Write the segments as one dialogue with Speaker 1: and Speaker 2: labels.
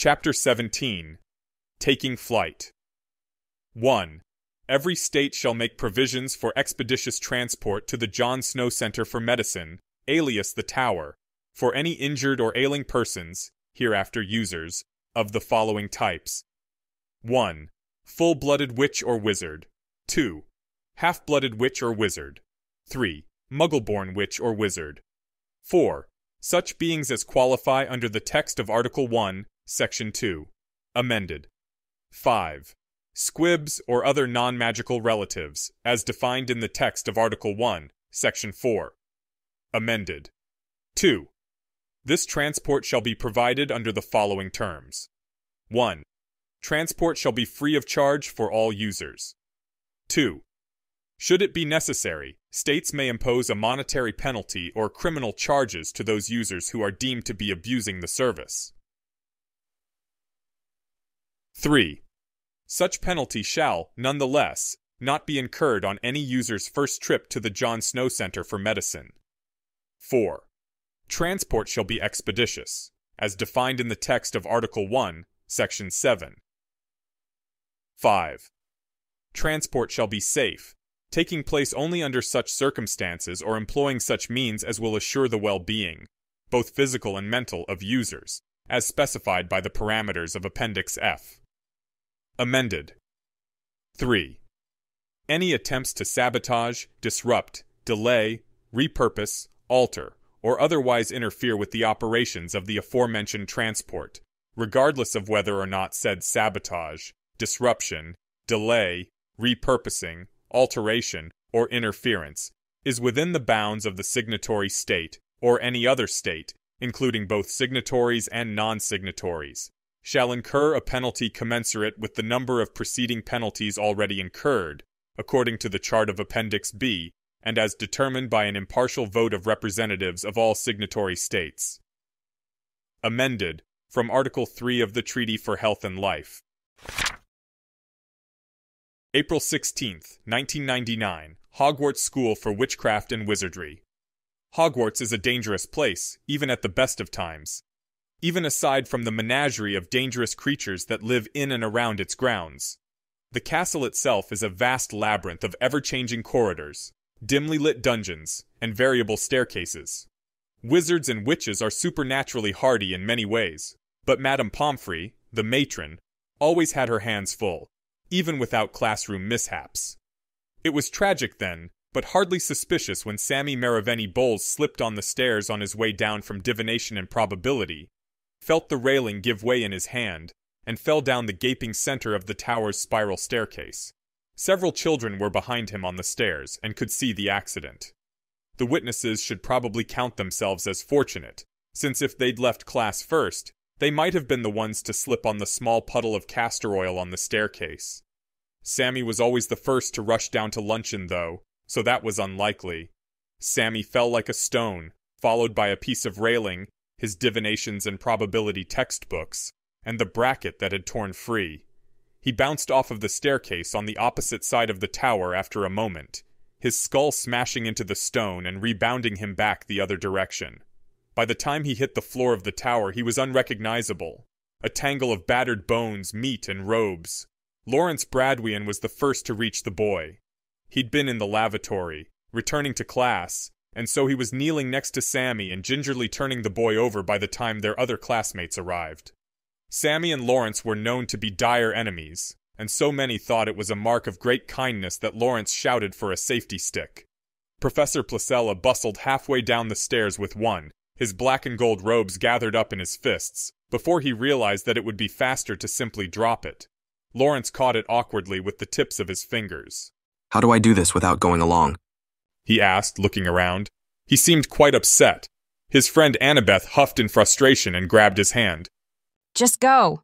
Speaker 1: Chapter 17. Taking Flight. 1. Every state shall make provisions for expeditious transport to the John Snow Center for Medicine, alias the Tower, for any injured or ailing persons, hereafter users, of the following types. 1. Full-blooded witch or wizard. 2. Half-blooded witch or wizard. 3. Muggle-born witch or wizard. 4. Such beings as qualify under the text of Article 1, Section 2. Amended. 5. Squibs or other non-magical relatives, as defined in the text of Article 1, Section 4. Amended. 2. This transport shall be provided under the following terms. 1. Transport shall be free of charge for all users. 2. Should it be necessary, states may impose a monetary penalty or criminal charges to those users who are deemed to be abusing the service. 3. Such penalty shall, nonetheless, not be incurred on any user's first trip to the John Snow Center for Medicine. 4. Transport shall be expeditious, as defined in the text of Article 1, Section 7. 5. Transport shall be safe, taking place only under such circumstances or employing such means as will assure the well-being, both physical and mental, of users, as specified by the parameters of Appendix F. Amended. 3. Any attempts to sabotage, disrupt, delay, repurpose, alter, or otherwise interfere with the operations of the aforementioned transport, regardless of whether or not said sabotage, disruption, delay, repurposing, alteration, or interference is within the bounds of the signatory state or any other state, including both signatories and non-signatories, shall incur a penalty commensurate with the number of preceding penalties already incurred, according to the chart of Appendix B, and as determined by an impartial vote of representatives of all signatory states. Amended from Article 3 of the Treaty for Health and Life. April 16, 1999, Hogwarts School for Witchcraft and Wizardry. Hogwarts is a dangerous place, even at the best of times. Even aside from the menagerie of dangerous creatures that live in and around its grounds. The castle itself is a vast labyrinth of ever-changing corridors, dimly lit dungeons, and variable staircases. Wizards and witches are supernaturally hardy in many ways, but Madame Pomfrey, the matron, always had her hands full, even without classroom mishaps. It was tragic then, but hardly suspicious when Sammy Maraveni Bowles slipped on the stairs on his way down from divination and probability, felt the railing give way in his hand, and fell down the gaping center of the tower's spiral staircase. Several children were behind him on the stairs and could see the accident. The witnesses should probably count themselves as fortunate, since if they'd left class first, they might have been the ones to slip on the small puddle of castor oil on the staircase. Sammy was always the first to rush down to luncheon, though, so that was unlikely. Sammy fell like a stone, followed by a piece of railing, his divinations and probability textbooks, and the bracket that had torn free. He bounced off of the staircase on the opposite side of the tower after a moment, his skull smashing into the stone and rebounding him back the other direction. By the time he hit the floor of the tower, he was unrecognizable, a tangle of battered bones, meat, and robes. Lawrence Bradweian was the first to reach the boy. He'd been in the lavatory, returning to class, and so he was kneeling next to Sammy and gingerly turning the boy over by the time their other classmates arrived. Sammy and Lawrence were known to be dire enemies, and so many thought it was a mark of great kindness that Lawrence shouted for a safety stick. Professor Placella bustled halfway down the stairs with one, his black and gold robes gathered up in his fists, before he realized that it would be faster to simply drop it. Lawrence caught it awkwardly with the tips of his fingers.
Speaker 2: "How do I do this without going along?"
Speaker 1: he asked, looking around. He seemed quite upset. His friend Annabeth huffed in frustration and grabbed his hand.
Speaker 3: "Just go,"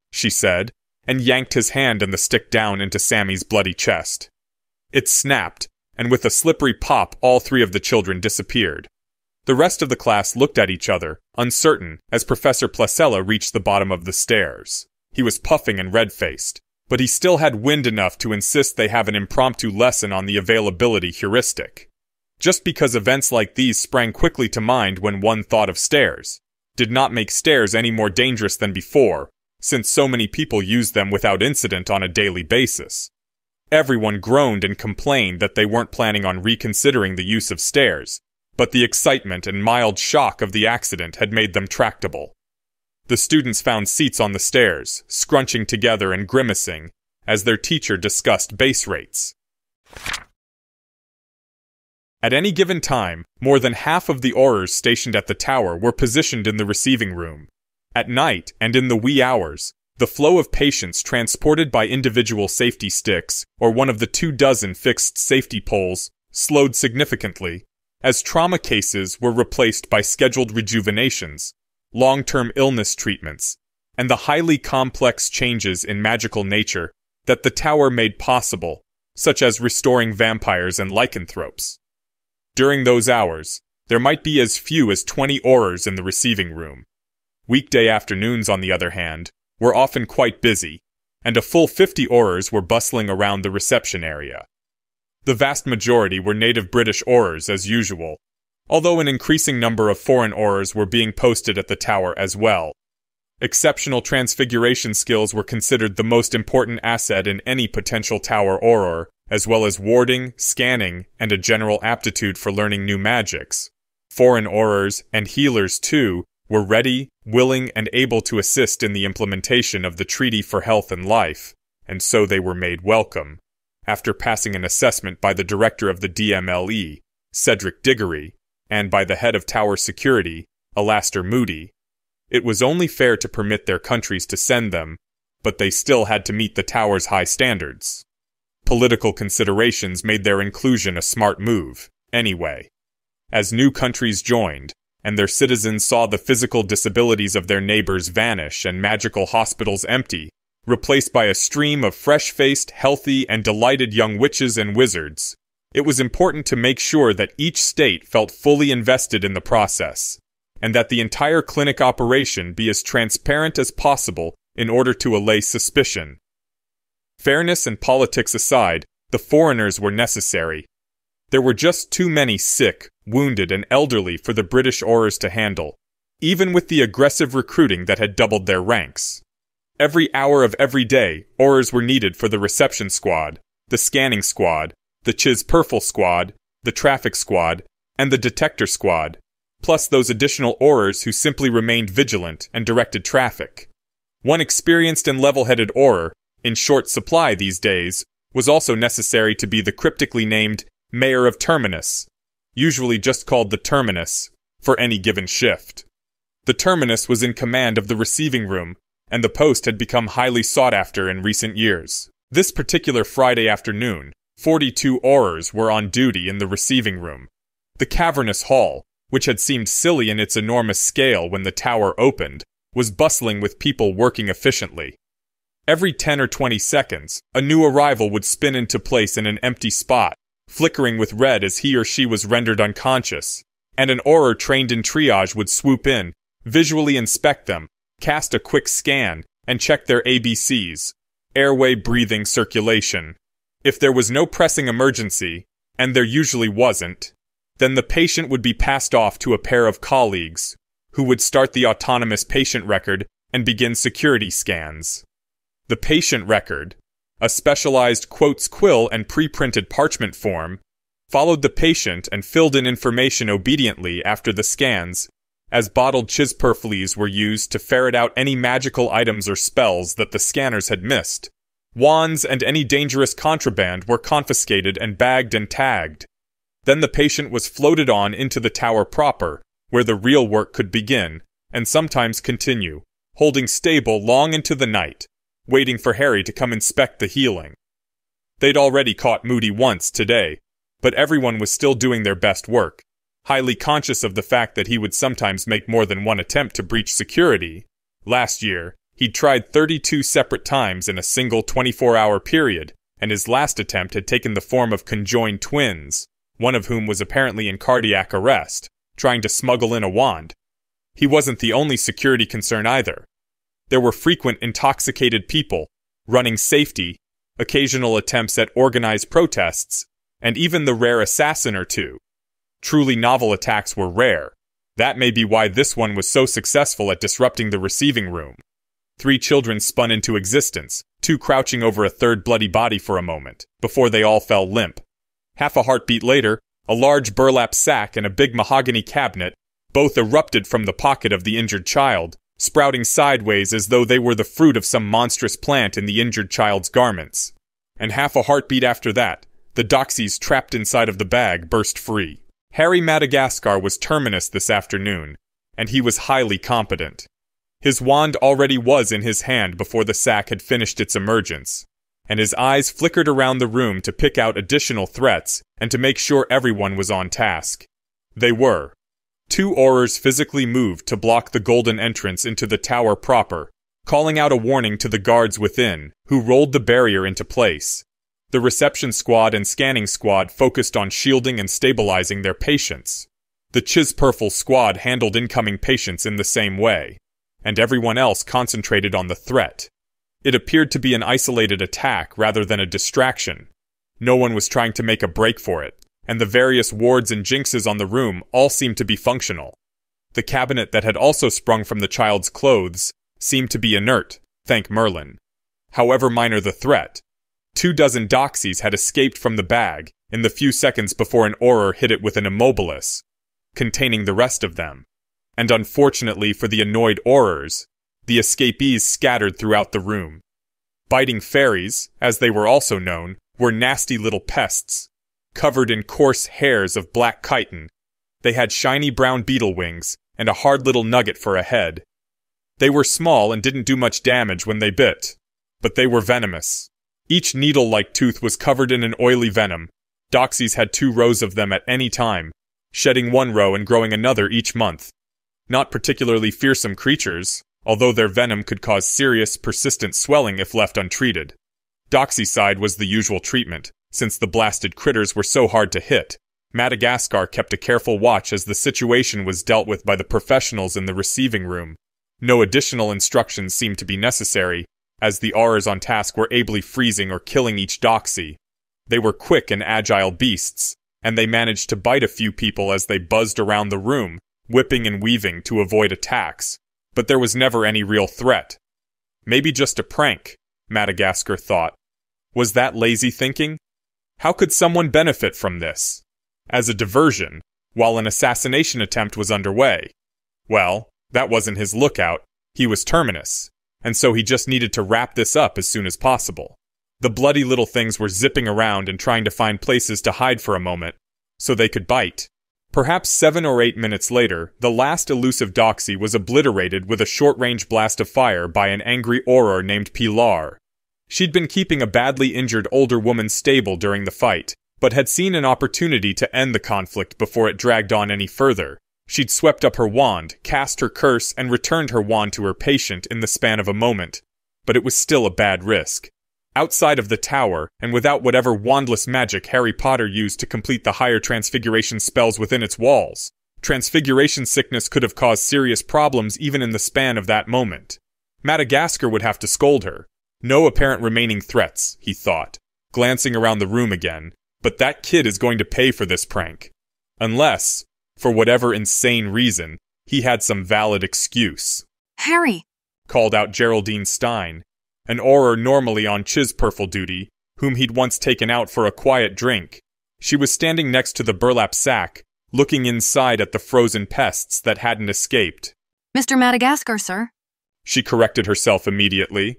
Speaker 1: she said, and yanked his hand and the stick down into Sammy's bloody chest. It snapped, and with a slippery pop, all three of the children disappeared. The rest of the class looked at each other, uncertain, as Professor Placella reached the bottom of the stairs. He was puffing and red-faced, but he still had wind enough to insist they have an impromptu lesson on the availability heuristic. Just because events like these sprang quickly to mind when one thought of stairs, did not make stairs any more dangerous than before, since so many people used them without incident on a daily basis. Everyone groaned and complained that they weren't planning on reconsidering the use of stairs, but the excitement and mild shock of the accident had made them tractable. The students found seats on the stairs, scrunching together and grimacing, as their teacher discussed base rates. At any given time, more than half of the Aurors stationed at the tower were positioned in the receiving room. At night, and in the wee hours, the flow of patients transported by individual safety sticks, or one of the 24 fixed safety poles, slowed significantly, as trauma cases were replaced by scheduled rejuvenations, long-term illness treatments, and the highly complex changes in magical nature that the tower made possible, such as restoring vampires and lycanthropes. During those hours, there might be as few as 20 Aurors in the receiving room. Weekday afternoons, on the other hand, were often quite busy, and a full 50 Aurors were bustling around the reception area. The vast majority were native British Aurors as usual, although an increasing number of foreign Aurors were being posted at the tower as well. Exceptional transfiguration skills were considered the most important asset in any potential tower Auror, as well as warding, scanning, and a general aptitude for learning new magics. Foreign Aurors, and healers too, were ready, willing, and able to assist in the implementation of the Treaty for Health and Life, and so they were made welcome, after passing an assessment by the director of the DMLE, Cedric Diggory, and by the head of Tower Security, Alastair Moody. It was only fair to permit their countries to send them, but they still had to meet the Tower's high standards. Political considerations made their inclusion a smart move, anyway. As new countries joined, and their citizens saw the physical disabilities of their neighbors vanish and magical hospitals empty, replaced by a stream of fresh-faced, healthy, and delighted young witches and wizards, it was important to make sure that each state felt fully invested in the process, and that the entire clinic operation be as transparent as possible in order to allay suspicion. Fairness and politics aside, the foreigners were necessary. There were just too many sick, wounded, and elderly for the British Aurors to handle, even with the aggressive recruiting that had doubled their ranks. Every hour of every day, Aurors were needed for the reception squad, the scanning squad, the Chiz-Perfil squad, the traffic squad, and the detector squad, plus those additional Aurors who simply remained vigilant and directed traffic. One experienced and level-headed Auror, in short supply these days, was also necessary to be the cryptically named Mayor of Terminus, usually just called the Terminus, for any given shift. The Terminus was in command of the receiving room, and the post had become highly sought after in recent years. This particular Friday afternoon, 42 Aurors were on duty in the receiving room. The cavernous hall, which had seemed silly in its enormous scale when the tower opened, was bustling with people working efficiently. Every 10 or 20 seconds, a new arrival would spin into place in an empty spot, flickering with red as he or she was rendered unconscious, and an Auror trained in triage would swoop in, visually inspect them, cast a quick scan, and check their ABCs, airway, breathing, circulation. If there was no pressing emergency, and there usually wasn't, then the patient would be passed off to a pair of colleagues, who would start the autonomous patient record and begin security scans. The patient record, a specialized quotes quill and pre-printed parchment form, followed the patient and filled in information obediently after the scans, as bottled Chiz-Perfils were used to ferret out any magical items or spells that the scanners had missed. Wands and any dangerous contraband were confiscated and bagged and tagged. Then the patient was floated on into the tower proper, where the real work could begin, and sometimes continue, holding stable long into the night, waiting for Harry to come inspect the healing. They'd already caught Moody once today, but everyone was still doing their best work, highly conscious of the fact that he would sometimes make more than one attempt to breach security. Last year, he'd tried 32 separate times in a single 24-hour period, and his last attempt had taken the form of conjoined twins, one of whom was apparently in cardiac arrest, trying to smuggle in a wand. He wasn't the only security concern either. There were frequent intoxicated people, running safety, occasional attempts at organized protests, and even the rare assassin or two. Truly novel attacks were rare. That may be why this one was so successful at disrupting the receiving room. 3 children spun into existence, 2 crouching over a third bloody body for a moment, before they all fell limp. Half a heartbeat later, a large burlap sack and a big mahogany cabinet both erupted from the pocket of the injured child, sprouting sideways as though they were the fruit of some monstrous plant in the injured child's garments. And half a heartbeat after that, the doxies trapped inside of the bag burst free. Harry Madagascar was terminus this afternoon, and he was highly competent. His wand already was in his hand before the sack had finished its emergence, and his eyes flickered around the room to pick out additional threats and to make sure everyone was on task. They were. 2 Aurors physically moved to block the golden entrance into the tower proper, calling out a warning to the guards within, who rolled the barrier into place. The reception squad and scanning squad focused on shielding and stabilizing their patients. The Chiz-Purfle squad handled incoming patients in the same way, and everyone else concentrated on the threat. It appeared to be an isolated attack rather than a distraction. No one was trying to make a break for it, and the various wards and jinxes on the room all seemed to be functional. The cabinet that had also sprung from the child's clothes seemed to be inert, thank Merlin. However minor the threat, 24 doxies had escaped from the bag in the few seconds before an Auror hit it with an Immobilis, containing the rest of them. And unfortunately for the annoyed Aurors, the escapees scattered throughout the room. Biting fairies, as they were also known, were nasty little pests, covered in coarse hairs of black chitin. They had shiny brown beetle wings and a hard little nugget for a head. They were small and didn't do much damage when they bit, but they were venomous. Each needle-like tooth was covered in an oily venom. Doxies had 2 rows of them at any time, shedding 1 row and growing another each month. Not particularly fearsome creatures, although their venom could cause serious, persistent swelling if left untreated. Doxycide was the usual treatment, since the blasted critters were so hard to hit. Madagascar kept a careful watch as the situation was dealt with by the professionals in the receiving room. No additional instructions seemed to be necessary, as the Aurors on task were ably freezing or killing each doxy. They were quick and agile beasts, and they managed to bite a few people as they buzzed around the room, whipping and weaving to avoid attacks. But there was never any real threat. Maybe just a prank, Madagascar thought. Was that lazy thinking? How could someone benefit from this? As a diversion, while an assassination attempt was underway. Well, that wasn't his lookout. He was terminus, and so he just needed to wrap this up as soon as possible. The bloody little things were zipping around and trying to find places to hide for a moment, so they could bite. Perhaps 7 or 8 minutes later, the last elusive doxy was obliterated with a short-range blast of fire by an angry Auror named Pilar. She'd been keeping a badly injured older woman stable during the fight, but had seen an opportunity to end the conflict before it dragged on any further. She'd swept up her wand, cast her curse, and returned her wand to her patient in the span of a moment. But it was still a bad risk. Outside of the tower, and without whatever wandless magic Harry Potter used to complete the higher transfiguration spells within its walls, transfiguration sickness could have caused serious problems even in the span of that moment. Madagascar would have to scold her. No apparent remaining threats, he thought, glancing around the room again, but that kid is going to pay for this prank. Unless, for whatever insane reason, he had some valid excuse.
Speaker 3: Harry!
Speaker 1: Called out Geraldine Stein, an Auror normally on Chiz-Purfle duty, whom he'd once taken out for a quiet drink. She was standing next to the burlap sack, looking inside at the frozen pests that hadn't escaped.
Speaker 3: Mr. Madagascar, sir.
Speaker 1: She corrected herself immediately.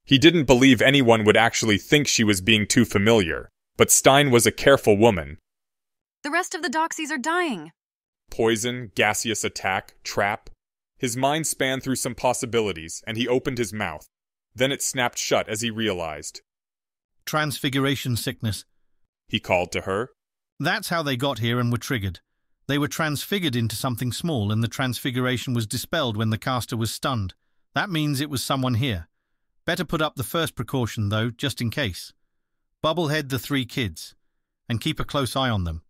Speaker 1: He didn't believe anyone would actually think she was being too familiar, but Stein was a careful woman.
Speaker 3: The rest of the doxies are dying.
Speaker 1: Poison, gaseous attack, trap. His mind spanned through some possibilities, and he opened his mouth. Then it snapped shut as he realized.
Speaker 4: Transfiguration sickness,
Speaker 1: He called to her.
Speaker 4: That's how they got here and were triggered. They were transfigured into something small and the transfiguration was dispelled when the caster was stunned. That means it was someone here. Better put up the first precaution, though, just in case. Bubblehead the 3 kids, and keep a close eye on them.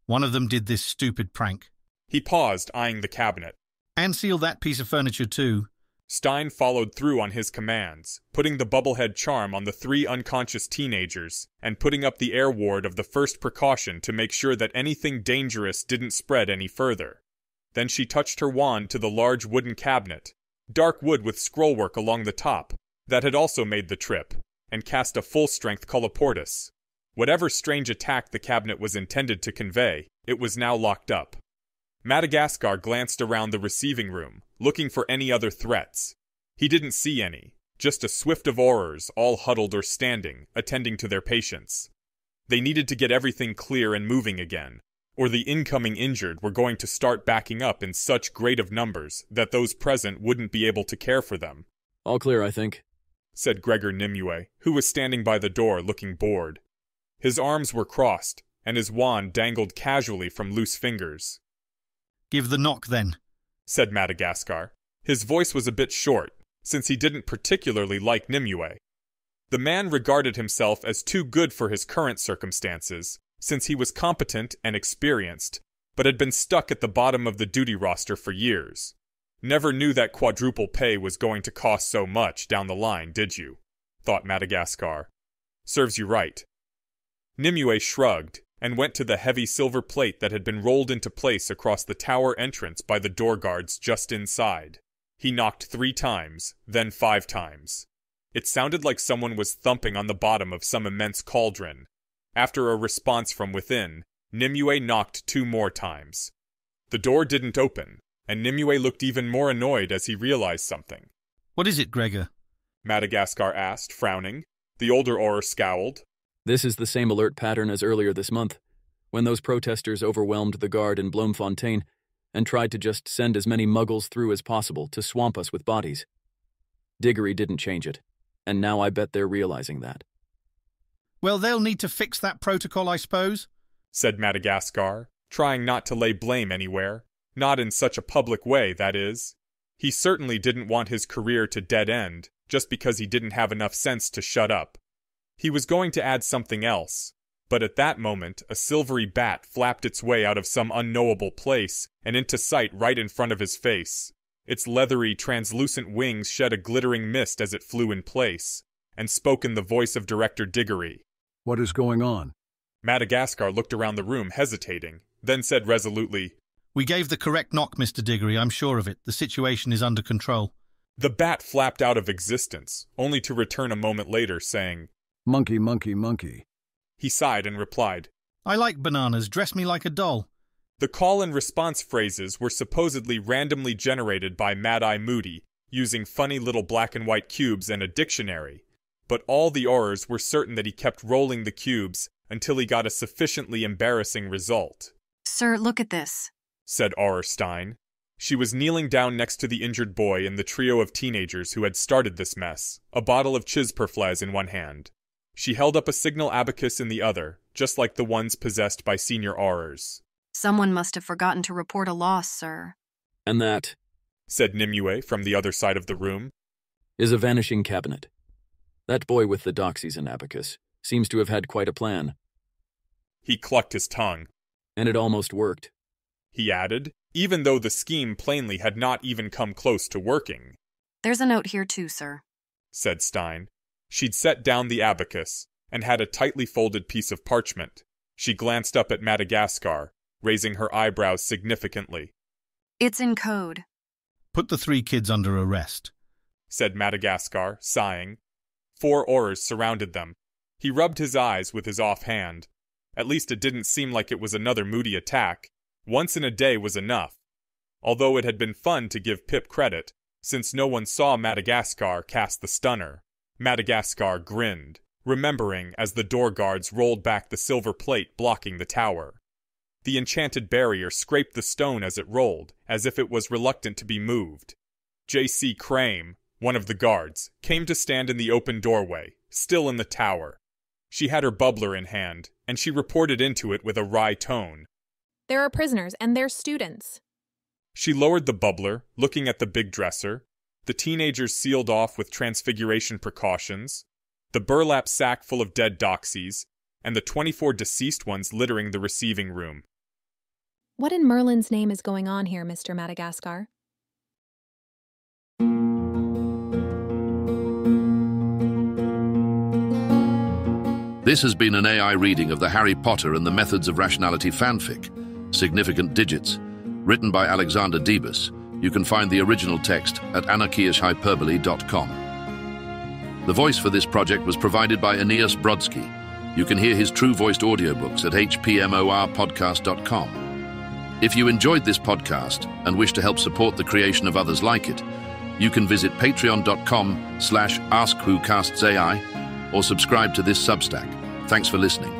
Speaker 4: One of them did this stupid prank.
Speaker 1: He paused, eyeing the cabinet.
Speaker 4: And seal that piece of furniture, too.
Speaker 1: Stein followed through on his commands, putting the Bubblehead charm on the 3 unconscious teenagers, and putting up the air ward of the first precaution to make sure that anything dangerous didn't spread any further. Then she touched her wand to the large wooden cabinet, dark wood with scrollwork along the top, that had also made the trip, and cast a full-strength colloportus. Whatever strange attack the cabinet was intended to convey, it was now locked up. Madagascar glanced around the receiving room, looking for any other threats. He didn't see any, just a swift of Aurors all huddled or standing, attending to their patients. They needed to get everything clear and moving again, or the incoming injured were going to start backing up in such great of numbers that those present wouldn't be able to care for them.
Speaker 5: All clear, I think,
Speaker 1: said Gregor Nimue, who was standing by the door looking bored. His arms were crossed, and his wand dangled casually from loose fingers.
Speaker 4: Give the knock, then,
Speaker 1: said Madagascar. His voice was a bit short, since he didn't particularly like Nimue. The man regarded himself as too good for his current circumstances, since he was competent and experienced, but had been stuck at the bottom of the duty roster for years. Never knew that quadruple pay was going to cost so much down the line, did you? Thought Madagascar. Serves you right. Nimue shrugged, and went to the heavy silver plate that had been rolled into place across the tower entrance by the door guards just inside. He knocked 3 times, then 5 times. It sounded like someone was thumping on the bottom of some immense cauldron. After a response from within, Nimue knocked 2 more times. The door didn't open, and Nimue looked even more annoyed as he realized something.
Speaker 4: What is it, Gregor?
Speaker 1: Madagascar asked, frowning. The older Auror scowled.
Speaker 5: This is the same alert pattern as earlier this month, when those protesters overwhelmed the guard in Bloemfontein and tried to just send as many muggles through as possible to swamp us with bodies. Diggory didn't change it, and now I bet they're realizing that.
Speaker 4: Well, they'll need to fix that protocol, I suppose,
Speaker 1: said Madagascar, trying not to lay blame anywhere. Not in such a public way, that is. He certainly didn't want his career to dead end, just because he didn't have enough sense to shut up. He was going to add something else, but at that moment a silvery bat flapped its way out of some unknowable place and into sight right in front of his face. Its leathery, translucent wings shed a glittering mist as it flew in place, and spoke in the voice of Director Diggory.
Speaker 6: What is going on?
Speaker 1: Madagascar looked around the room, hesitating, then said resolutely,
Speaker 4: We gave the correct knock, Mr. Diggory, I'm sure of it. The situation is under control.
Speaker 1: The bat flapped out of existence, only to return a moment later, saying,
Speaker 6: Monkey, monkey, monkey.
Speaker 1: He sighed and replied,
Speaker 4: I like bananas. Dress me like a doll.
Speaker 1: The call and response phrases were supposedly randomly generated by Mad-Eye Moody, using funny little black and white cubes and a dictionary. But all the Aurors were certain that he kept rolling the cubes until he got a sufficiently embarrassing result.
Speaker 3: Sir, look at this,
Speaker 1: said Auror Stein. She was kneeling down next to the injured boy and the trio of teenagers who had started this mess, a bottle of Chisperfles in one hand. She held up a signal abacus in the other, just like the ones possessed by senior Aurors.
Speaker 3: Someone must have forgotten to report a loss, sir.
Speaker 5: And that,
Speaker 1: said Nimue from the other side of the room,
Speaker 5: is a vanishing cabinet. That boy with the doxies and abacus seems to have had quite a plan.
Speaker 1: He clucked his tongue.
Speaker 5: And it almost worked,
Speaker 1: he added, even though the scheme plainly had not even come close to working.
Speaker 3: There's a note here too, sir,
Speaker 1: said Stein. She'd set down the abacus, and had a tightly folded piece of parchment. She glanced up at Madagascar, raising her eyebrows significantly.
Speaker 3: It's in code.
Speaker 4: Put the 3 kids under arrest,
Speaker 1: said Madagascar, sighing. 4 Aurors surrounded them. He rubbed his eyes with his offhand. At least it didn't seem like it was another moody attack. Once in a day was enough. Although it had been fun to give Pip credit, since no one saw Madagascar cast the stunner. Madagascar grinned, remembering as the door guards rolled back the silver plate blocking the tower. The enchanted barrier scraped the stone as it rolled, as if it was reluctant to be moved. J.C. Crame, one of the guards, came to stand in the open doorway, still in the tower. She had her bubbler in hand, and she reported into it with a wry tone.
Speaker 7: There are prisoners, and they're students.
Speaker 1: She lowered the bubbler, looking at the big dresser. The teenagers sealed off with transfiguration precautions, the burlap sack full of dead doxies, and the 24 deceased ones littering the receiving room.
Speaker 7: What in Merlin's name is going on here, Mr. Madagascar?
Speaker 8: This has been an AI reading of the Harry Potter and the Methods of Rationality fanfic, Significant Digits, written by Alexander Debus, You can find the original text at anarchiahyperbole.com. The voice for this project was provided by Aeneas Brodsky. You can hear his true-voiced audiobooks at hpmorpodcast.com. If you enjoyed this podcast and wish to help support the creation of others like it, you can visit patreon.com/AskWhoCastsAI or subscribe to this Substack. Thanks for listening.